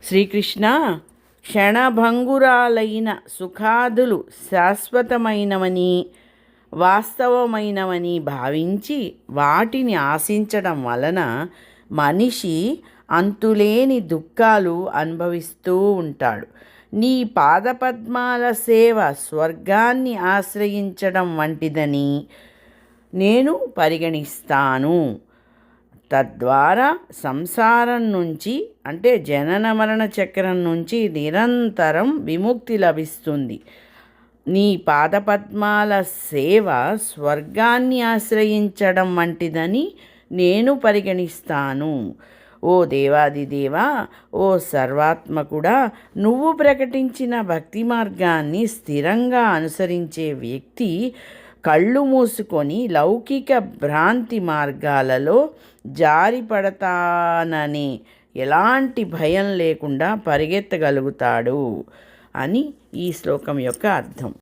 శ్రీకృష్ణ, క్షణభంగురాలైన సుఖాదులు శాశ్వతమైనవని, వాస్తవమైనవని భావించి వాటిని ఆశించడం వలన మనిషి అంతులేని దుఃఖాలు అనుభవిస్తూ ఉంటాడు. నీ పాదపద్మాల సేవ స్వర్గాన్ని ఆశ్రయించడం వంటిదని నేను పరిగణిస్తాను. తద్వారా సంసారం నుంచి, అంటే జనన మరణ చక్రం నుంచి నిరంతరం విముక్తి లభిస్తుంది. నీ పాదపద్మాల సేవ స్వర్గాన్ని ఆశ్రయించడం వంటిదని నేను పరిగణిస్తాను. ఓ దేవాదిదేవా, ఓ సర్వాత్మకుడా, నువ్వు ప్రకటించిన భక్తి మార్గాన్ని స్థిరంగా అనుసరించే వ్యక్తి కళ్ళు మూసుకొని లౌకిక భ్రాంతి మార్గాలలో జారిపడతాననే ఎలాంటి భయం లేకుండా పరిగెత్తగలుగుతాడు అని ఈ శ్లోకం యొక్క అర్థం.